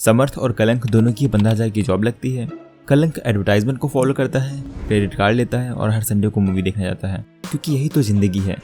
समर्थ और कलंक दोनों की 15,000 की जॉब लगती है। कलंक एडवर्टाइजमेंट को फॉलो करता है, क्रेडिट कार्ड लेता है और हर संडे को मूवी देखने जाता है, क्योंकि यही तो जिंदगी है।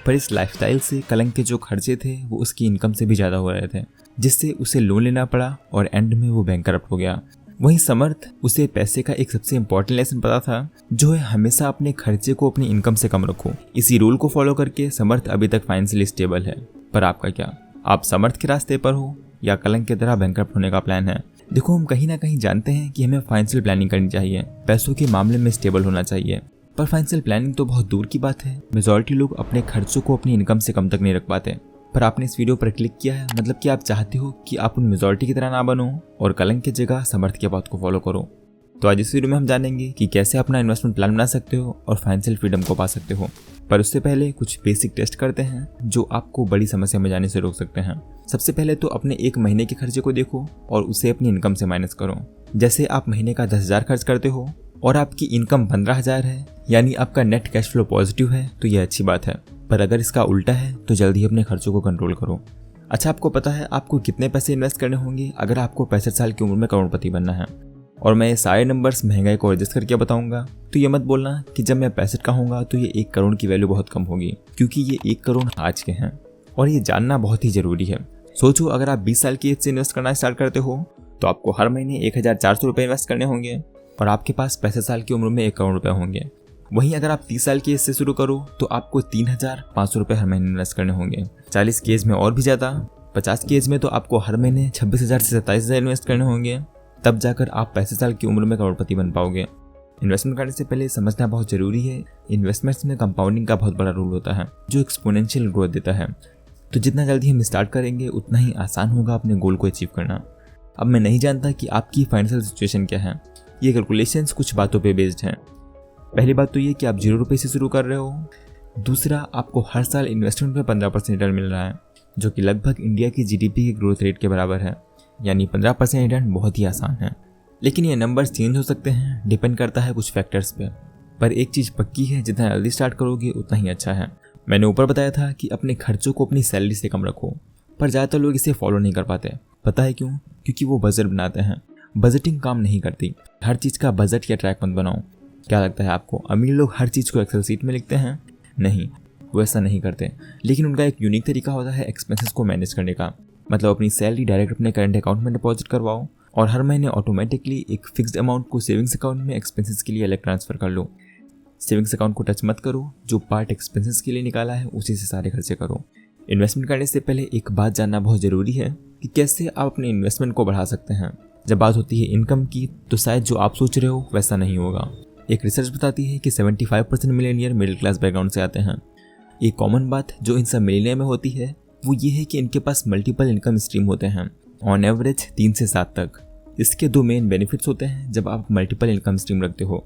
पर इस लाइफस्टाइल से कलंक के जो खर्चे थे वो उसकी इनकम से भी ज़्यादा हो रहे थे, जिससे उसे लोन लेना पड़ा और एंड में वो बैंकरप्ट हो गया। वहीं समर्थ, उसे पैसे का एक सबसे इम्पोर्टेंट लेसन पता था, जो है हमेशा अपने खर्चे को अपनी इनकम से कम रखो। इसी रूल को फॉलो करके समर्थ अभी तक फाइनेंशियली स्टेबल है। पर आपका क्या? आप समर्थ के रास्ते पर हो या कलंक की तरह बैंकरप्ट होने का प्लान है? देखो, हम कहीं ना कहीं जानते हैं कि हमें फाइनेंशियल प्लानिंग करनी चाहिए, पैसों के मामले में स्टेबल होना चाहिए, पर फाइनेंशियल प्लानिंग तो बहुत दूर की बात है। मेजॉरिटी लोग अपने खर्चों को अपनी इनकम से कम तक नहीं रख पाते। पर आपने इस वीडियो पर क्लिक किया है, मतलब कि आप चाहते हो कि आप उन मेजॉरिटी की तरह ना बनो और कलंक की जगह समर्थ के बात को फॉलो करो। तो आज इस वीडियो में हम जानेंगे कि कैसे अपना इन्वेस्टमेंट प्लान बना सकते हो और फाइनेंशियल फ्रीडम को पा सकते हो। पर उससे पहले कुछ बेसिक टेस्ट करते हैं जो आपको बड़ी समस्या में जाने से रोक सकते हैं। सबसे पहले तो अपने एक महीने के खर्चे को देखो और उसे अपनी इनकम से माइनस करो। जैसे आप महीने का 10,000 खर्च करते हो और आपकी इनकम 15,000 है, यानी आपका नेट कैश फ्लो पॉजिटिव है, तो यह अच्छी बात है। पर अगर इसका उल्टा है तो जल्दी अपने खर्चों को कंट्रोल करो। अच्छा, आपको पता है आपको कितने पैसे इन्वेस्ट करने होंगे अगर आपको 65 साल की उम्र में करोड़पति बनना है? और मैं ये सारे नंबर्स महंगाई को एडजस्ट करके बताऊंगा, तो ये मत बोलना कि जब मैं 65 का होऊंगा तो ये 1 करोड़ की वैल्यू बहुत कम होगी, क्योंकि ये 1 करोड़ आज के हैं और ये जानना बहुत ही जरूरी है। सोचो, अगर आप 20 साल की एज से इन्वेस्ट करना स्टार्ट करते हो तो आपको हर महीने 1,400 रुपये इन्वेस्ट करने होंगे और आपके पास 65 साल की उम्र में 1 करोड़ रुपये होंगे। वहीं अगर आप 30 साल की एज से शुरू करो तो आपको 3,500 रुपये हर महीने इन्वेस्ट करने होंगे। 40 की एज में और भी ज़्यादा, 50 की एज में तो आपको हर महीने 26,000 से 27,000 इन्वेस्ट करने होंगे। तब जाकर आप 65 साल की उम्र में करोड़पति बन पाओगे। इन्वेस्टमेंट करने से पहले समझना बहुत जरूरी है, इन्वेस्टमेंट्स में कंपाउंडिंग का बहुत बड़ा रोल होता है जो एक्सपोनेंशियल ग्रोथ देता है। तो जितना जल्दी हम स्टार्ट करेंगे उतना ही आसान होगा अपने गोल को अचीव करना। अब मैं नहीं जानता कि आपकी फाइनेंशियल सिचुएशन क्या है, ये कैलकुलेशंस कुछ बातों पे बेस्ड हैं। पहली बात तो ये कि आप 0 रुपये से शुरू कर रहे हो। दूसरा, आपको हर साल इन्वेस्टमेंट में 15% रिटर्न मिल रहा है, जो कि लगभग इंडिया की जीडीपी के ग्रोथ रेट के बराबर है, यानी 15% रिटर्न बहुत ही आसान है। लेकिन ये नंबर्स चेंज हो सकते हैं, डिपेंड करता है कुछ फैक्टर्स पे। पर एक चीज़ पक्की है, जितना जल्दी स्टार्ट करोगे उतना ही अच्छा है। मैंने ऊपर बताया था कि अपने खर्चों को अपनी सैलरी से कम रखो, पर ज़्यादातर लोग इसे फॉलो नहीं कर पाते। पता है क्यों? क्योंकि वो बजट बनाते हैं। बजटिंग काम नहीं करती। हर चीज़ का बजट या ट्रैक मत बनाओ। क्या लगता है आपको अमीर लोग हर चीज़ को एक्सेल सीट में लिखते हैं? नहीं, वो ऐसा नहीं करते। लेकिन उनका एक यूनिक तरीका होता है एक्सपेंसेस को मैनेज करने का। मतलब अपनी सैलरी डायरेक्ट अपने करंट अकाउंट में डिपॉजिट करवाओ और हर महीने ऑटोमेटिकली एक फिक्स्ड अमाउंट को सेविंग्स अकाउंट में एक्सपेंसेस के लिए अलग ट्रांसफ़र कर लो। सेविंग्स अकाउंट को टच मत करो, जो पार्ट एक्सपेंसेस के लिए निकाला है उसी से सारे खर्चे करो। इन्वेस्टमेंट करने से पहले एक बात जानना बहुत ज़रूरी है कि कैसे आप अपने इन्वेस्टमेंट को बढ़ा सकते हैं। जब बात होती है इनकम की, तो शायद जो आप सोच रहे हो वैसा नहीं होगा। एक रिसर्च बताती है कि 75% मिलेनियर मिडिल क्लास बैकग्राउंड से आते हैं। एक कॉमन बात जो इन सब मिलेनियर में होती है वो ये है कि इनके पास मल्टीपल इनकम स्ट्रीम होते हैं, ऑन एवरेज 3 से 7 तक। इसके 2 मेन बेनिफिट्स होते हैं जब आप मल्टीपल इनकम स्ट्रीम रखते हो।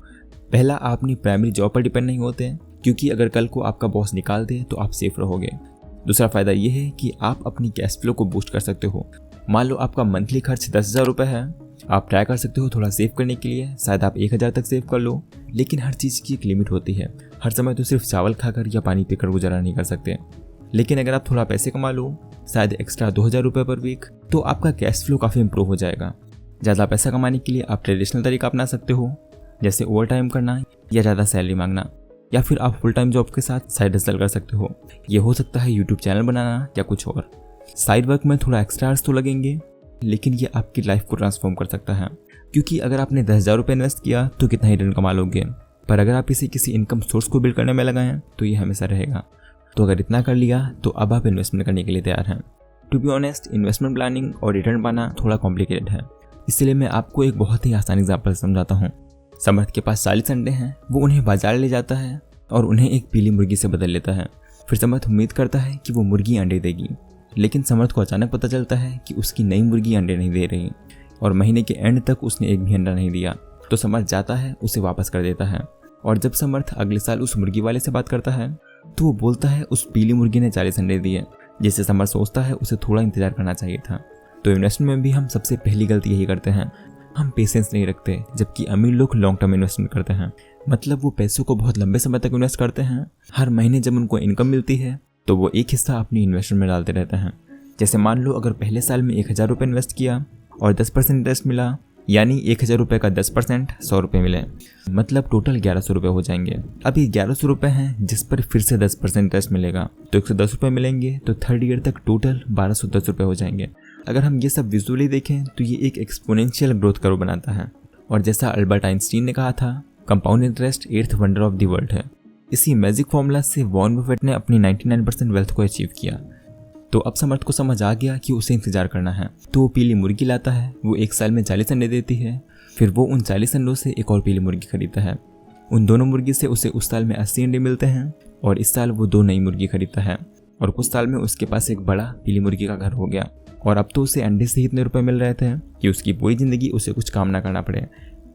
पहला, आप अपनी प्राइमरी जॉब पर डिपेंड नहीं होते हैं, क्योंकि अगर कल को आपका बॉस निकाल दे तो आप सेफ रहोगे। दूसरा फ़ायदा ये है कि आप अपनी कैश फ्लो को बूस्ट कर सकते हो। मान लो आपका मंथली खर्च 10,000 रुपये है, आप ट्राई कर सकते हो थोड़ा सेव करने के लिए, शायद आप 1,000 तक सेव कर लो। लेकिन हर चीज़ की एक लिमिट होती है। हर समय तो सिर्फ चावल खाकर या पानी पीकर गुजारा नहीं कर सकते। लेकिन अगर आप थोड़ा पैसे कमा लो, शायद एक्स्ट्रा 2,000 रुपये पर वीक, तो आपका कैश फ्लो काफ़ी इंप्रूव हो जाएगा। ज़्यादा पैसा कमाने के लिए आप ट्रेडिशनल तरीका अपना सकते हो, जैसे ओवर टाइम करना या ज़्यादा सैलरी मांगना, या फिर आप फुल टाइम जॉब के साथ साइड हसल कर सकते हो। ये हो सकता है यूट्यूब चैनल बनाना या कुछ और। साइड वर्क में थोड़ा एक्स्ट्रा आवर्स तो लगेंगे, लेकिन ये आपकी लाइफ को ट्रांसफॉर्म कर सकता है। क्योंकि अगर आपने 10,000 रुपये इन्वेस्ट किया तो कितना ही रिटर्न कमा लोगे, पर अगर आप इसे किसी इनकम सोर्स को बिल्ड करने में लगाएं तो ये हमेशा रहेगा। तो अगर इतना कर लिया तो अब आप इन्वेस्टमेंट करने के लिए तैयार हैं। To be honest, investment planning और रिटर्न पाना थोड़ा कॉम्प्लिकेटेड है, इसलिए मैं आपको एक बहुत ही आसान एग्जाम्पल समझाता हूँ। समर्थ के पास 40 अंडे हैं, वो उन्हें बाजार ले जाता है और उन्हें एक पीली मुर्गी से बदल लेता है। फिर समर्थ उम्मीद करता है कि वो मुर्गी अंडे देगी, लेकिन समर्थ को अचानक पता चलता है कि उसकी नई मुर्गी अंडे नहीं दे रही और महीने के एंड तक उसने एक भी अंडा नहीं दिया। तो समर्थ जाता है, उसे वापस कर देता है। और जब समर्थ अगले साल उस मुर्गी वाले से बात करता है तो वो बोलता है उस पीली मुर्गी ने 40 अंडे दिए, जिससे समर्थ सोचता है उसे थोड़ा इंतजार करना चाहिए था। तो इन्वेस्टमेंट में भी हम सबसे पहली गलती यही करते हैं, हम पेशेंस नहीं रखते, जबकि अमीर लोग लॉन्ग टर्म इन्वेस्टमेंट करते हैं। मतलब वो पैसों को बहुत लंबे समय तक इन्वेस्ट करते हैं। हर महीने जब उनको इनकम मिलती है तो वो एक हिस्सा अपनी इन्वेस्टमेंट में डालते रहते हैं। जैसे मान लो अगर पहले साल में 1,000 रुपये इन्वेस्ट किया और 10% इंटरेस्ट मिला, यानी 1000 रुपये का 10% 100 रुपये मिले, मतलब टोटल 1100 रुपये हो जाएंगे। अब ये 1100 रुपये हैं जिस पर फिर से 10% इंटरेस्ट मिलेगा, तो 110 रुपये मिलेंगे, तो थर्ड ईयर तक टोटल 1210 रुपये हो जाएंगे। अगर हम ये सब विजुअली देखें तो ये एक एक्सपोनेंशियल ग्रोथ कर्व बनाता है। और जैसा अल्बर्ट आइंस्टीन ने कहा था, compound interest 8th wonder of the world है। इसी मैजिक फॉर्मूला से वॉरेन बफेट ने अपनी 99% वेल्थ को अचीव किया। तो अब समर्थ को समझ आ गया कि उसे इंतजार करना है, तो वो पीली मुर्गी लाता है। वो एक साल में 40 अंडे देती है। फिर वो उन 40 अंडों से एक और पीली मुर्गी खरीदता है। उन दोनों मुर्गी से उसे उस साल में 80 अंडे मिलते हैं और इस साल वो 2 नई मुर्गी खरीदता है और कुछ साल में उसके पास एक बड़ा पीली मुर्गी का घर हो गया। और अब तो उसे अंडे से ही इतने रुपए मिल रहे थे कि उसकी पूरी जिंदगी उसे कुछ काम ना करना पड़े।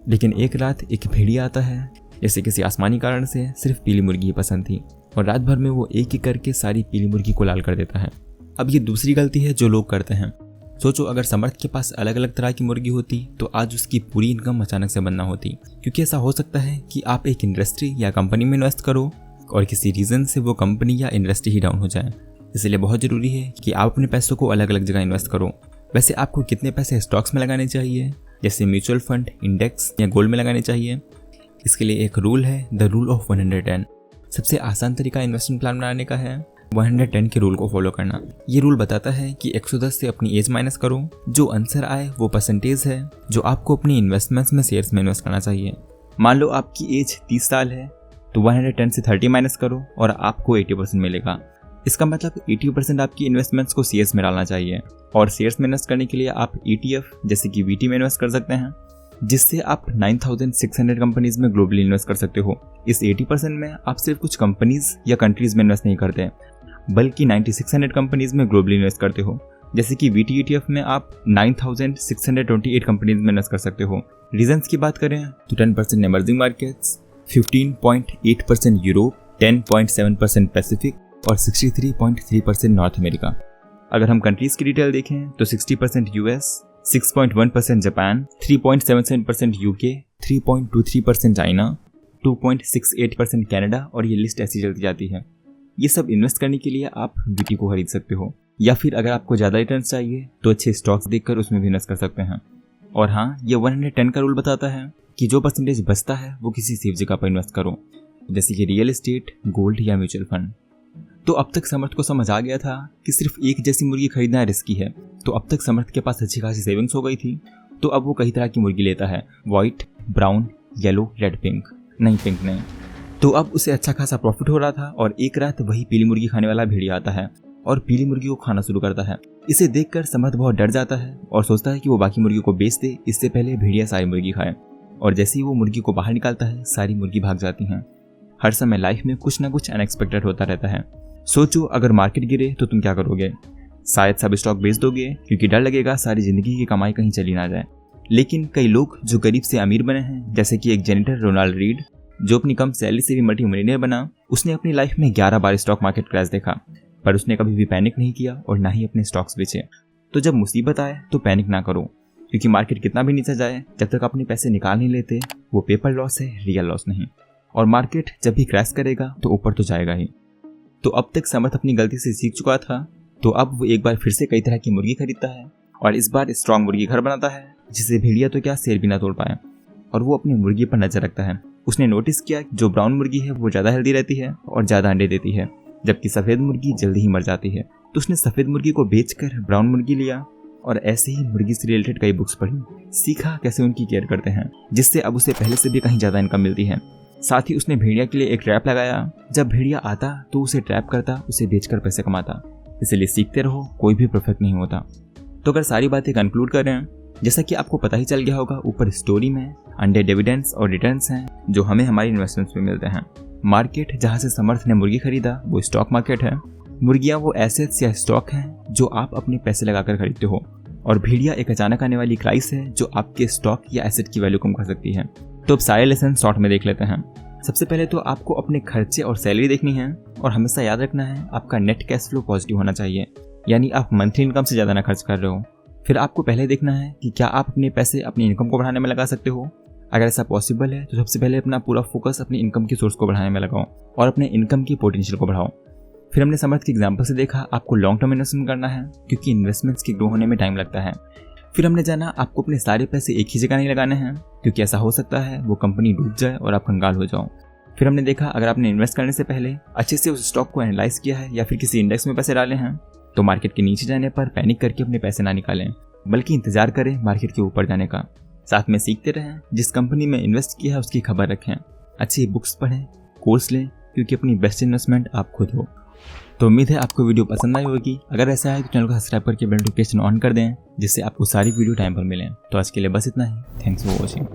लेकिन एक रात एक भेड़िया आता है, जैसे किसी आसमानी कारण से सिर्फ पीली मुर्गी ही पसंद थी, और रात भर में वो एक एक करके सारी पीली मुर्गी को लाल कर देता है। अब ये दूसरी गलती है जो लोग करते हैं। सोचो, अगर समर्थ के पास अलग अलग तरह की मुर्गी होती तो आज उसकी पूरी इनकम अचानक से बनना होती। क्योंकि ऐसा हो सकता है कि आप एक इंडस्ट्री या कंपनी में इन्वेस्ट करो और किसी रीज़न से वो कंपनी या इंडस्ट्री ही डाउन हो जाए। इसलिए बहुत ज़रूरी है कि आप अपने पैसों को अलग अलग जगह इन्वेस्ट करो। वैसे आपको कितने पैसे स्टॉक्स में लगाने चाहिए, जैसे म्यूचुअल फंड, इंडेक्स या गोल्ड में लगाने चाहिए, इसके लिए एक रूल है, द रूल ऑफ 110। सबसे आसान तरीका इन्वेस्टमेंट प्लान बनाने का है 110 के रूल को फॉलो करना। ये रूल बताता है कि 110 से अपनी एज माइनस करो, जो आंसर आए वो परसेंटेज है जो आपको अपनी इन्वेस्टमेंट्स में शेयर्स में इन्वेस्ट करना चाहिए। मान लो आपकी एज 30 साल है, तो 110 से 30 माइनस करो और आपको 80% मिलेगा। इसका मतलब 80% आपकी इन्वेस्टमेंट्स को शेयर्स में डालना चाहिए। और शेयर्स में इन्वेस्ट करने के लिए आप ETF जैसे कि VT में इन्वेस्ट कर सकते हैं, जिससे आप 9600 कंपनीज में ग्लोबली इन्वेस्ट कर सकते हो। इस 80% में आप सिर्फ कुछ कंपनीज या कंट्रीज में इन्वेस्ट नहीं करते, बल्कि 9600 कंपनीज में ग्लोबली इन्वेस्ट करते हो। जैसे कि VT ETF में आप 9628 कंपनीज में इन्वेस्ट कर सकते हो। रीजंस की बात करें तो 10% इमर्जिंग मार्केट्स, 15.8% यूरोप, 10.7% पैसिफिक और 63.3% नॉर्थ अमेरिका। अगर हम कंट्रीज की डिटेल देखें तो 60% US, 6.1% Japan, 3.77% UK, 3.23% China, 2.68% Canada, और ये लिस्ट ऐसी चलती जाती है। ये सब इन्वेस्ट करने के लिए आप VT को खरीद सकते हो, या फिर अगर आपको ज़्यादा रिटर्न चाहिए तो अच्छे स्टॉक्स देखकर उसमें भी इन्वेस्ट कर सकते हैं। और हाँ, ये 110 का रूल बताता है कि जो परसेंटेज बचता है वो किसी सेफ जगह पर इन्वेस्ट करो, जैसे कि रियल एस्टेट, गोल्ड या म्यूचुअल फंड। तो अब तक समर्थ को समझ आ गया था कि सिर्फ एक जैसी मुर्गी खरीदना रिस्की है। तो अब तक समर्थ के पास अच्छी खासी सेविंग्स हो गई थी, तो अब वो कई तरह की मुर्गी लेता है, white, brown, yellow, red, pink. नहीं, पिंक नहीं। तो अब उसे अच्छा खासा प्रॉफिट हो रहा था और एक रात वही पीली मुर्गी खाने वाला भेड़िया आता है और पीली मुर्गी को खाना शुरू करता है। इसे देखकर समर्थ बहुत डर जाता है और सोचता है कि वो बाकी मुर्गी को बेच दे, इससे पहले भेड़िया सारी मुर्गी खाए। और जैसे ही वो मुर्गी को बाहर निकालता है, सारी मुर्गी भाग जाती हैं। हर समय लाइफ में कुछ ना कुछ अनएक्सपेक्टेड होता रहता है। सोचो, अगर मार्केट गिरे तो तुम क्या करोगे? शायद सब स्टॉक बेच दोगे, क्योंकि डर लगेगा सारी जिंदगी की कमाई कहीं चली ना जाए। लेकिन कई लोग जो गरीब से अमीर बने हैं, जैसे कि एक जेनेटर रोनाल्ड रीड, जो अपनी कम सैलरी से भी मल्टी मिलियनेयर बना, उसने अपनी लाइफ में 11 बार स्टॉक मार्केट क्रैश देखा, पर उसने कभी भी पैनिक नहीं किया और ना ही अपने स्टॉक्स बेचे। तो जब मुसीबत आए तो पैनिक ना करो, क्योंकि मार्केट कितना भी नीचे जाए, जब तक अपने पैसे निकाल नहीं लेते, वो पेपर लॉस है, रियल लॉस नहीं। और मार्केट जब भी क्रैश करेगा तो ऊपर तो जाएगा ही। तो अब तक समर्थ अपनी गलती से सीख चुका था, तो अब वो एक बार फिर से कई तरह की मुर्गी खरीदता है और इस बार स्ट्रॉन्ग मुर्गी घर बनाता है, जिसे भेड़िया तो क्या शेर भी ना तोड़ पाए। और वो अपनी मुर्गी पर नजर रखता है। उसने नोटिस किया जो ब्राउन मुर्गी है वो ज़्यादा हेल्दी रहती है और ज़्यादा अंडे देती है, जबकि सफ़ेद मुर्गी जल्दी ही मर जाती है। तो उसने सफ़ेद मुर्गी को बेचकर ब्राउन मुर्गी लिया और ऐसे ही मुर्गी से रिलेटेड कई बुक्स पढ़ी, सीखा कैसे उनकी केयर करते हैं, जिससे अब उसे पहले से भी कहीं ज़्यादा इनकम मिलती है। साथ ही उसने भेड़िया के लिए एक ट्रैप लगाया। जब भेड़िया आता तो उसे ट्रैप करता, उसे बेचकर पैसे कमाता। इसलिए सीखते रहो, कोई भी परफेक्ट नहीं होता। तो अगर सारी बातें कंक्लूड करें, जैसा कि आपको पता ही चल गया होगा, ऊपर स्टोरी में अंडे डिविडेंड्स और रिटर्न्स हैं जो हमें हमारी इन्वेस्टमेंट्स में मिलते हैं। मार्केट जहां से समर्थ ने मुर्गी खरीदा वो स्टॉक मार्केट है। मुर्गियां वो एसेट्स या स्टॉक हैं जो आप अपने पैसे लगाकर खरीदते हो, और भेड़िया एक अचानक आने वाली क्राइस है जो आपके स्टॉक या एसेट की वैल्यू कम कर सकती है। तो अब सारे लेसन शॉर्ट में देख लेते हैं। सबसे पहले तो आपको अपने खर्चे और सैलरी देखनी है, और हमेशा याद रखना है आपका नेट कैश फ्लो पॉजिटिव होना चाहिए, यानी आप मंथली इनकम से ज़्यादा ना खर्च कर रहे हो। फिर आपको पहले देखना है कि क्या आप अपने पैसे अपनी इनकम को बढ़ाने में लगा सकते हो। अगर ऐसा पॉसिबल है तो सबसे पहले अपना पूरा फोकस अपनी इनकम की सोर्स को बढ़ाने में लगाओ और अपने इनकम की पोटेंशियल को बढ़ाओ। फिर हमने समर्थ के एग्जाम्पल से देखा आपको लॉन्ग टर्म इन्वेस्टमेंट करना है, क्योंकि इन्वेस्टमेंट्स के ग्रो होने में टाइम लगता है। फिर हमने जाना आपको अपने सारे पैसे एक ही जगह नहीं लगाने हैं, क्योंकि ऐसा हो सकता है वो कंपनी डूब जाए और आप कंगाल हो जाओ। फिर हमने देखा अगर आपने इन्वेस्ट करने से पहले अच्छे से उस स्टॉक को एनालाइज किया है या फिर किसी इंडेक्स में पैसे डाले हैं, तो मार्केट के नीचे जाने पर पैनिक करके अपने पैसे ना निकालें, बल्कि इंतजार करें मार्केट के ऊपर जाने का। साथ में सीखते रहें, जिस कंपनी में इन्वेस्ट किया है उसकी खबर रखें, अच्छी बुक्स पढ़ें, कोर्स लें, क्योंकि अपनी बेस्ट इन्वेस्टमेंट आप खुद हो। तो उम्मीद है आपको वीडियो पसंद आई होगी। अगर ऐसा है तो चैनल को सब्सक्राइब करके बेल नोटिफिकेशन ऑन कर दें, जिससे आपको सारी वीडियो टाइम पर मिलें। तो आज के लिए बस इतना ही। Thanks for watching.